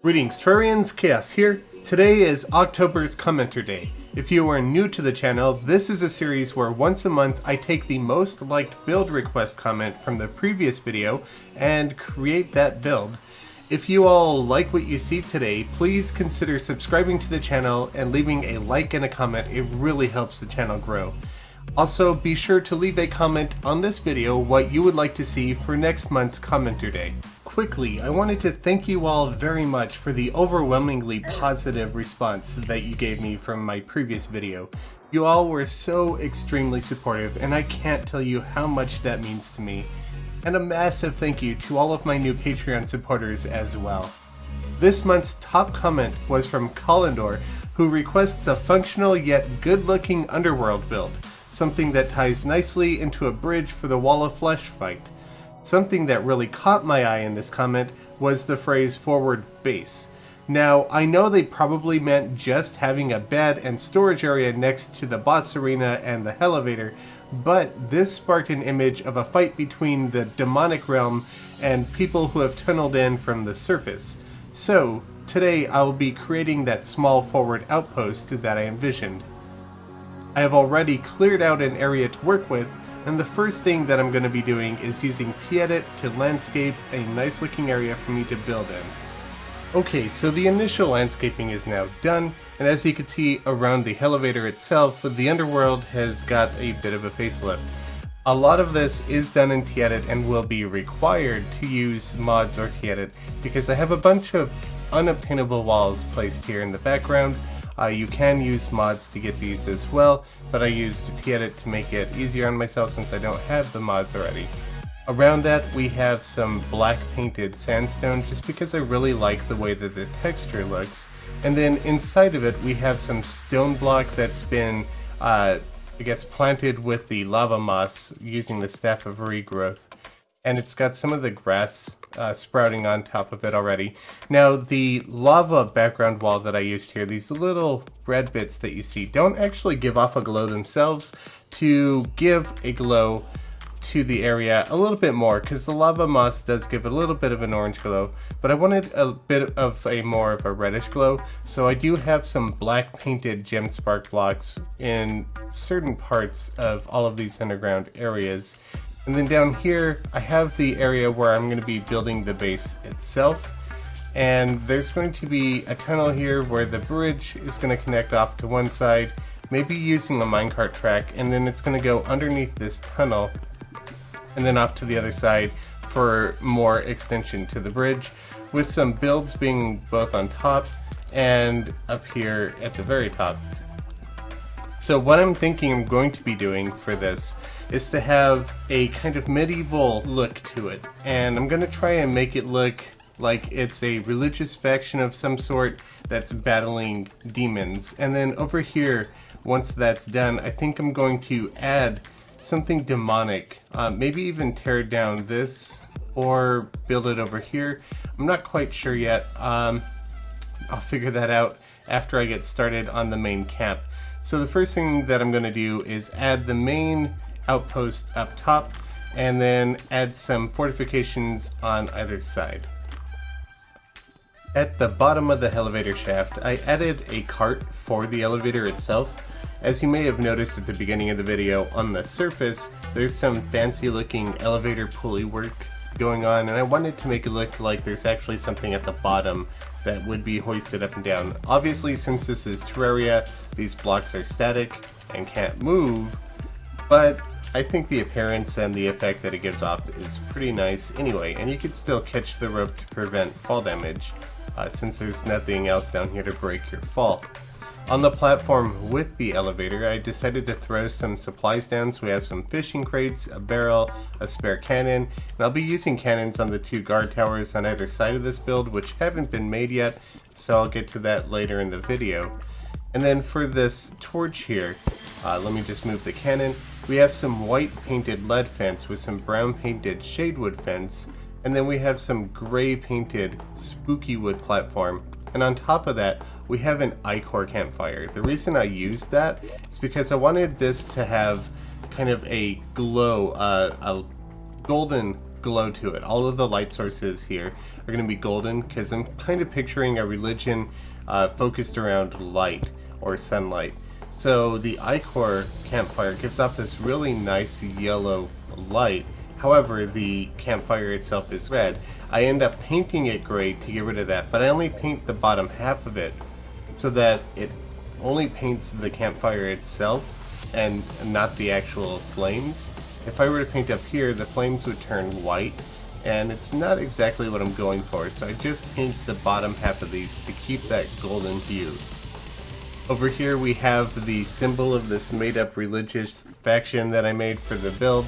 Greetings Terrarians, Khaios here. Today is October's Commenter Day. If you are new to the channel, this is a series where once a month I take the most liked build request comment from the previous video and create that build. If you all like what you see today, please consider subscribing to the channel and leaving a like and a comment. It really helps the channel grow. Also, be sure to leave a comment on this video what you would like to see for next month's Commenter Day. Quickly, I wanted to thank you all very much for the overwhelmingly positive response that you gave me from my previous video. You all were so extremely supportive, and I can't tell you how much that means to me. And a massive thank you to all of my new Patreon supporters as well. This month's top comment was from Callandor, who requests a functional yet good-looking Underworld build, something that ties nicely into a bridge for the Wall of Flesh fight. Something that really caught my eye in this comment was the phrase forward base. Now, I know they probably meant just having a bed and storage area next to the boss arena and the elevator, but this sparked an image of a fight between the demonic realm and people who have tunneled in from the surface. So, today I will be creating that small forward outpost that I envisioned. I have already cleared out an area to work with, and the first thing that I'm going to be doing is using T-Edit to landscape a nice looking area for me to build in. Okay, so the initial landscaping is now done, and as you can see around the elevator itself, the Underworld has got a bit of a facelift. A lot of this is done in T-Edit and will be required to use mods or T-Edit because I have a bunch of unobtainable walls placed here in the background. You can use mods to get these as well, but I used T-Edit to make it easier on myself since I don't have the mods already. Around that we have some black painted sandstone just because I really like the way that the texture looks. And then inside of it we have some stone block that's been, I guess, planted with the lava moss using the Staff of Regrowth. And it's got some of the grass sprouting on top of it already. Now, the lava background wall that I used here, these little red bits that you see, don't actually give off a glow themselves. To give a glow to the area a little bit more, because the lava moss does give a little bit of an orange glow, but I wanted a bit of a more of a reddish glow, so I do have some black painted gem spark blocks in certain parts of all of these underground areas. And then down here, I have the area where I'm going to be building the base itself. And there's going to be a tunnel here where the bridge is going to connect off to one side, maybe using a minecart track, and then it's going to go underneath this tunnel and then off to the other side for more extension to the bridge, with some builds being both on top and up here at the very top. So what I'm thinking I'm going to be doing for this is to have a kind of medieval look to it, and I'm going to try and make it look like it's a religious faction of some sort that's battling demons. And then over here, once that's done, I think I'm going to add something demonic, maybe even tear down this or build it over here. I'm not quite sure yet. I'll figure that out after I get started on the main camp. So the first thing that I'm going to do is add the main outpost up top and then add some fortifications on either side. At the bottom of the elevator shaft, I added a cart for the elevator itself. As you may have noticed at the beginning of the video, on the surface there's some fancy looking elevator pulley work going on, and I wanted to make it look like there's actually something at the bottom that would be hoisted up and down. Obviously, since this is Terraria, these blocks are static and can't move, but I think the appearance and the effect that it gives off is pretty nice anyway, and you could still catch the rope to prevent fall damage, since there's nothing else down here to break your fall. On the platform with the elevator, I decided to throw some supplies down, so we have some fishing crates, a barrel, a spare cannon, and I'll be using cannons on the two guard towers on either side of this build, which haven't been made yet, so I'll get to that later in the video. And then for this torch here, let me just move the cannon. We have some white painted lead fence with some brown painted shadewood fence, and then we have some gray painted spooky wood platform. And on top of that, we have an ichor campfire. The reason I used that is because I wanted this to have kind of a glow, a golden glow to it. All of the light sources here are going to be golden because I'm kind of picturing a religion focused around light or sunlight. So the ichor campfire gives off this really nice yellow light. However, the campfire itself is red. I end up painting it gray to get rid of that, but I only paint the bottom half of it so that it only paints the campfire itself and not the actual flames. If I were to paint up here, the flames would turn white, and it's not exactly what I'm going for, so I just paint the bottom half of these to keep that golden hue. Over here we have the symbol of this made-up religious faction that I made for the build,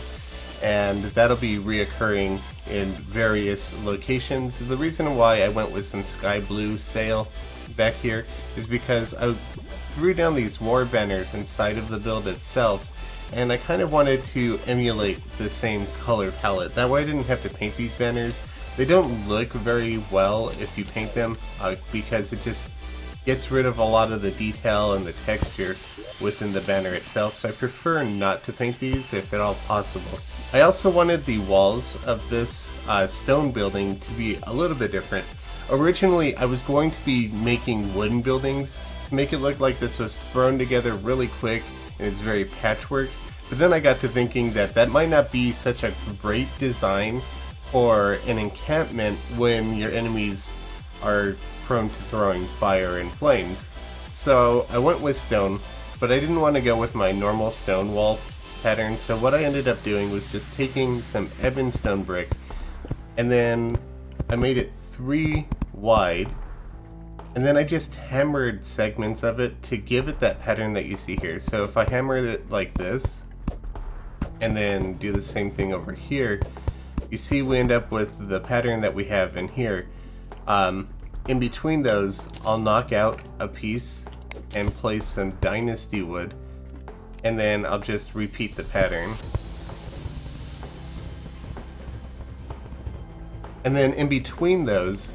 and that'll be reoccurring in various locations. The reason why I went with some sky blue sail back here is because I threw down these war banners inside of the build itself, and I kind of wanted to emulate the same color palette. That way I didn't have to paint these banners. They don't look very well if you paint them because it just gets rid of a lot of the detail and the texture within the banner itself, so I prefer not to paint these if at all possible. I also wanted the walls of this stone building to be a little bit different. Originally I was going to be making wooden buildings to make it look like this was thrown together really quick and it's very patchwork, but then I got to thinking that that might not be such a great design for an encampment when your enemies are prone to throwing fire and flames. So I went with stone, but I didn't want to go with my normal stone wall pattern, so what I ended up doing was just taking some ebon stone brick, and then I made it 3 wide, and then I just hammered segments of it to give it that pattern that you see here. So if I hammer it like this, and then do the same thing over here, you see we end up with the pattern that we have in here. In between those, I'll knock out a piece and place some dynasty wood, and then I'll just repeat the pattern. And then in between those,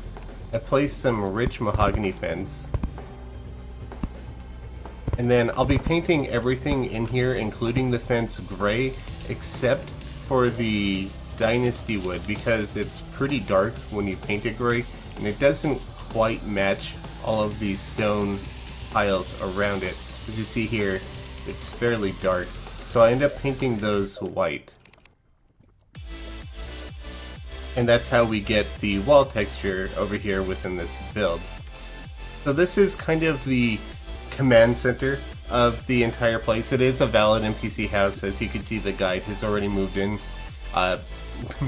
I place some rich mahogany fence. And then I'll be painting everything in here, including the fence, gray, except for the dynasty wood, because it's pretty dark when you paint it gray, and it doesn't quite match all of these stone tiles around it. As you see here, it's fairly dark, so I end up painting those white. And that's how we get the wall texture over here within this build. So this is kind of the command center of the entire place. It is a valid NPC house. As you can see, the guide has already moved in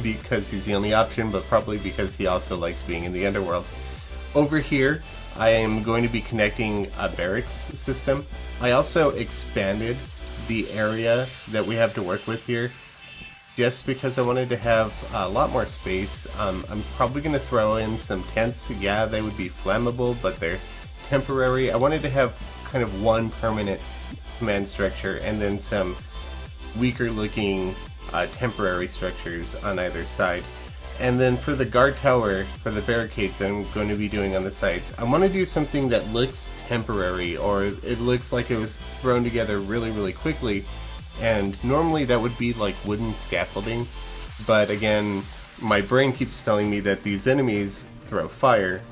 because he's the only option, but probably because he also likes being in the Underworld. Over here, I am going to be connecting a barracks system. I also expanded the area that we have to work with here just because I wanted to have a lot more space. I'm probably going to throw in some tents. Yeah, they would be flammable, but they're temporary. I wanted to have kind of one permanent command structure and then some weaker looking temporary structures on either side. And then for the guard tower, for the barricades I'm going to be doing on the sides, I want to do something that looks temporary, or it looks like it was thrown together really quickly. And normally that would be like wooden scaffolding, but again, my brain keeps telling me that these enemies throw fire.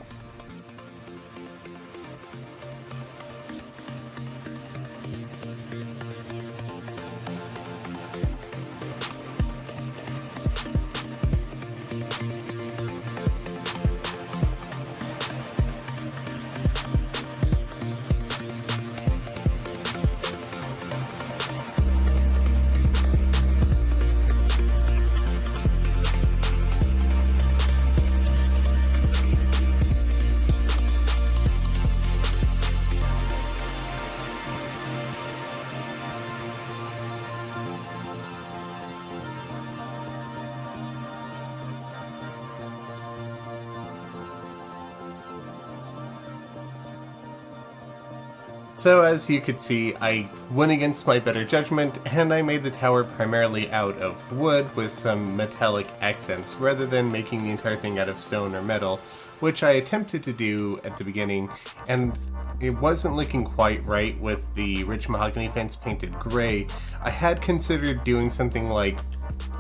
So as you could see, I went against my better judgment, and I made the tower primarily out of wood with some metallic accents, rather than making the entire thing out of stone or metal, which I attempted to do at the beginning, and it wasn't looking quite right with the rich mahogany fence painted gray. I had considered doing something like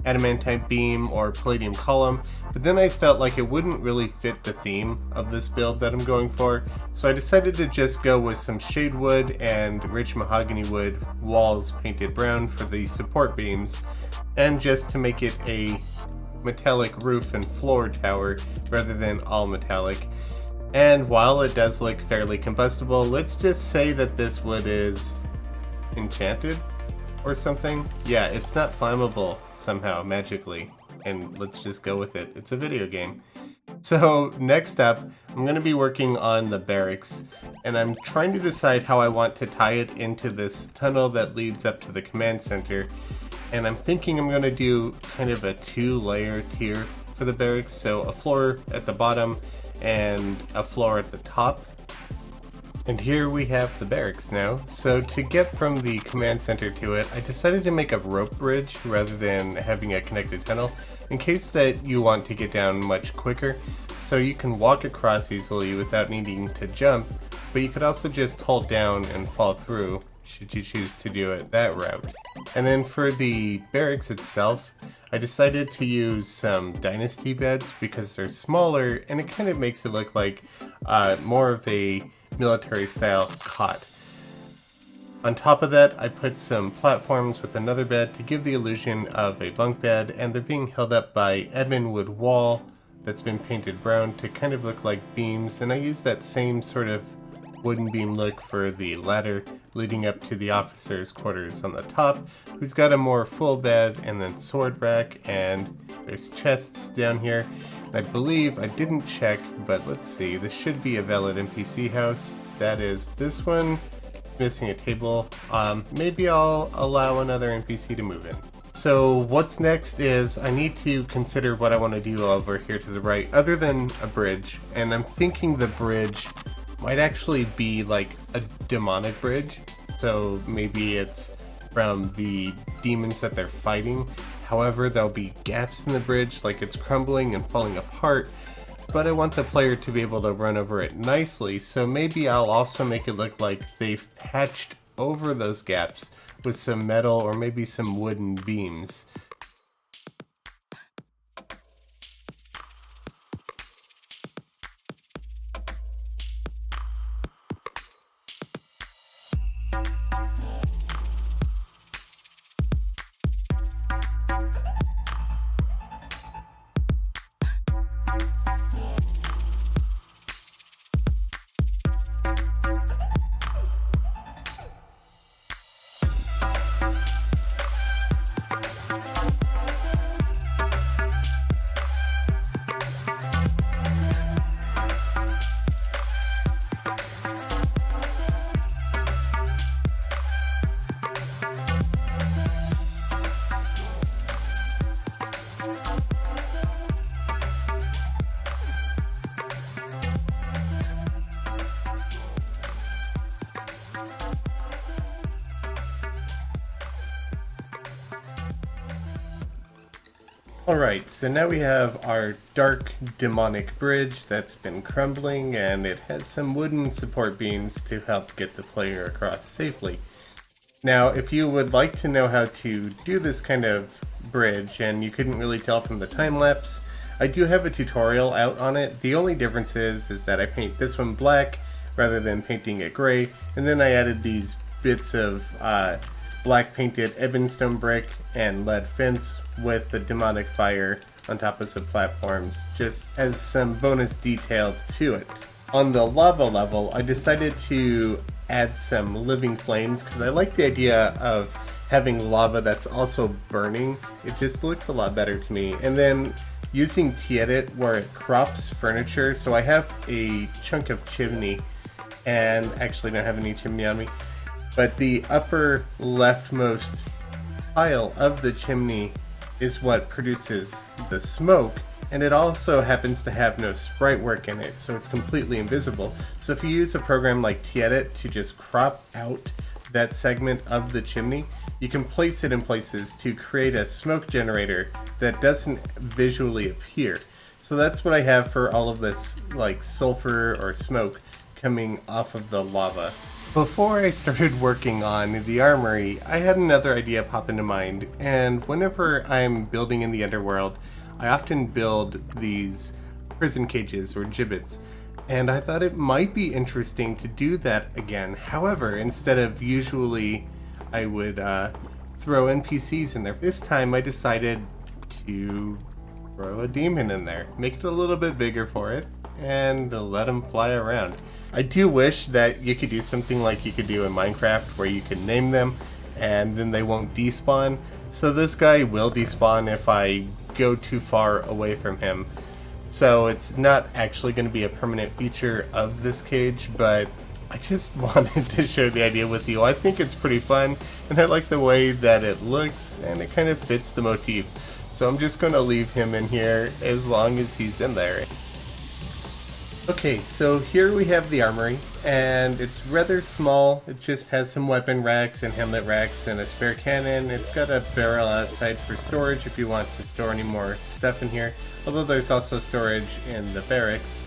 adamantite beam or palladium column, but then I felt like it wouldn't really fit the theme of this build that I'm going for, so I decided to just go with some shade wood and rich mahogany wood walls painted brown for the support beams, and just to make it a metallic roof and floor tower rather than all metallic. And while it does look fairly combustible, let's just say that this wood is enchanted or something. Yeah, it's not flammable somehow magically, and let's just go with it. It's a video game. So next up, I'm going to be working on the barracks, and I'm trying to decide how I want to tie it into this tunnel that leads up to the command center. And I'm thinking I'm going to do kind of a 2-layer tier for the barracks, so a floor at the bottom and a floor at the top. And here we have the barracks now. So to get from the command center to it, I decided to make a rope bridge rather than having a connected tunnel, in case that you want to get down much quicker, so you can walk across easily without needing to jump, but you could also just hold down and fall through should you choose to do it that route. And then for the barracks itself, I decided to use some dynasty beds because they're smaller and it kind of makes it look like more of a military style cot. On top of that, I put some platforms with another bed to give the illusion of a bunk bed, and they're being held up by ebon wood wall that's been painted brown to kind of look like beams, and I used that same sort of wooden beam look for the ladder leading up to the officer's quarters on the top, who's got a more full bed and then sword rack, and there's chests down here. I believe, I didn't check, but let's see, this should be a valid NPC house. That is this one. Missing a table. Maybe I'll allow another NPC to move in. So what's next is I need to consider what I want to do over here to the right, other than a bridge, and I'm thinking the bridge might actually be like a demonic bridge, so maybe it's from the demons that they're fighting. However, there'll be gaps in the bridge, like it's crumbling and falling apart, but I want the player to be able to run over it nicely, so maybe I'll also make it look like they've patched over those gaps with some metal or maybe some wooden beams. Alright, so now we have our dark demonic bridge that's been crumbling, and it has some wooden support beams to help get the player across safely. Now, if you would like to know how to do this kind of bridge and you couldn't really tell from the time lapse, I do have a tutorial out on it. The only difference is that I paint this one black rather than painting it gray, and then I added these bits of black painted ebonstone brick and lead fence with the demonic fire on top of some platforms, just as some bonus detail to it. On the lava level, I decided to add some living flames because I like the idea of having lava that's also burning. It just looks a lot better to me. And then using T-Edit where it crops furniture, so I have a chunk of chimney, and actually don't have any chimney on me, but the upper leftmost pile of the chimney is what produces the smoke, and it also happens to have no sprite work in it, so it's completely invisible. So if you use a program like T-Edit to just crop out that segment of the chimney, you can place it in places to create a smoke generator that doesn't visually appear. So that's what I have for all of this like sulfur or smoke coming off of the lava. Before I started working on the Armoury, I had another idea pop into mind, and whenever I'm building in the Underworld, I often build these prison cages or gibbets, and I thought it might be interesting to do that again. However, instead of usually I would throw NPCs in there, this time I decided to throw a demon in there, make it a little bit bigger for it, and let them fly around. I do wish that you could do something like you could do in Minecraft where you can name them and then they won't despawn. So this guy will despawn if I go too far away from him. So it's not actually going to be a permanent feature of this cage, but I just wanted to share the idea with you. I think it's pretty fun and I like the way that it looks and it kind of fits the motif. So I'm just going to leave him in here as long as he's in there. Okay, so here we have the Armoury, and it's rather small. It just has some weapon racks and helmet racks and a spare cannon. It's got a barrel outside for storage if you want to store any more stuff in here, although there's also storage in the barracks.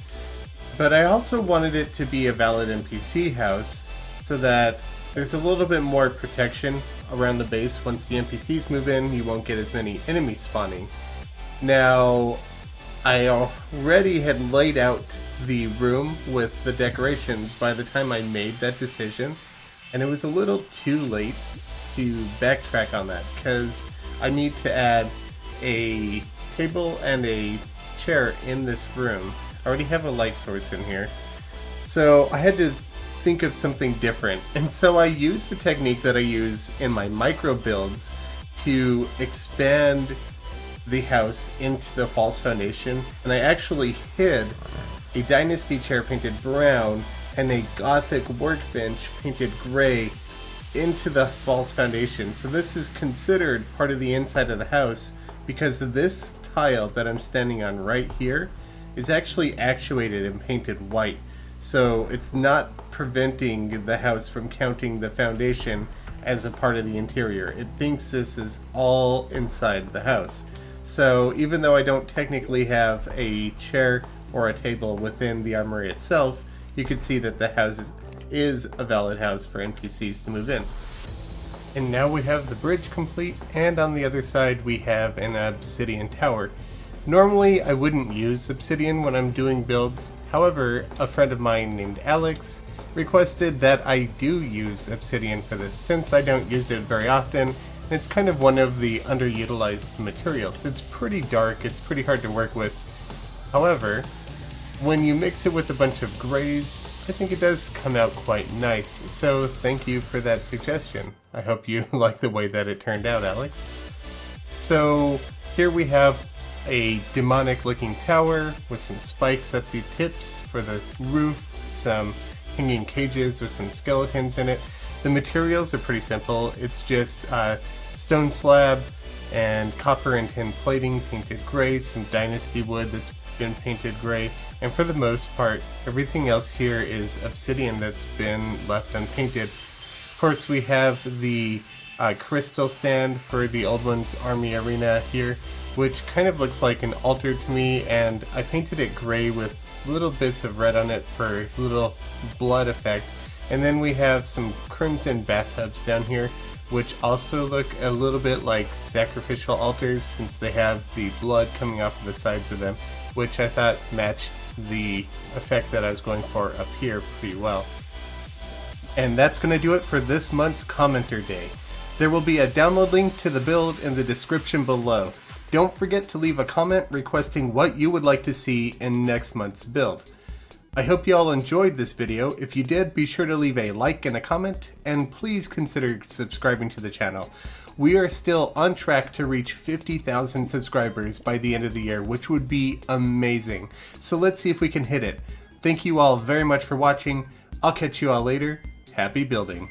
But I also wanted it to be a valid NPC house so that there's a little bit more protection around the base. Once the NPCs move in, you won't get as many enemies spawning. Now, I already had laid out the room with the decorations by the time I made that decision, and it was a little too late to backtrack on that because I need to add a table and a chair in this room. I already have a light source in here, so I had to think of something different, and so I used the technique that I use in my micro builds to expand the house into the false foundation, and I actually hid a dynasty chair painted brown and a gothic workbench painted gray into the false foundation. So this is considered part of the inside of the house because this tile that I'm standing on right here is actually actuated and painted white. So it's not preventing the house from counting the foundation as a part of the interior. It thinks this is all inside the house. So even though I don't technically have a chair or a table within the Armoury itself, you can see that the house is a valid house for NPCs to move in. And now we have the bridge complete, and on the other side we have an obsidian tower. Normally I wouldn't use obsidian when I'm doing builds, however a friend of mine named Alex requested that I do use obsidian for this since I don't use it very often. It's kind of one of the underutilized materials. It's pretty dark, it's pretty hard to work with. However, when you mix it with a bunch of grays, I think it does come out quite nice. So thank you for that suggestion. I hope you like the way that it turned out, Alex. So here we have a demonic looking tower with some spikes at the tips for the roof, some hanging cages with some skeletons in it. The materials are pretty simple. It's just stone slab and copper and tin plating painted gray, some dynasty wood that's been painted gray, and for the most part everything else here is obsidian that's been left unpainted. Of course, we have the crystal stand for the Old One's Army Arena here, which kind of looks like an altar to me, and I painted it gray with little bits of red on it for a little blood effect. And then we have some crimson bathtubs down here, which also look a little bit like sacrificial altars since they have the blood coming off of the sides of them, which I thought matched the effect that I was going for up here pretty well. And that's going to do it for this month's Commenter Day. There will be a download link to the build in the description below. Don't forget to leave a comment requesting what you would like to see in next month's build. I hope you all enjoyed this video. If you did, be sure to leave a like and a comment, and please consider subscribing to the channel. We are still on track to reach 50,000 subscribers by the end of the year, which would be amazing. So let's see if we can hit it. Thank you all very much for watching. I'll catch you all later. Happy building.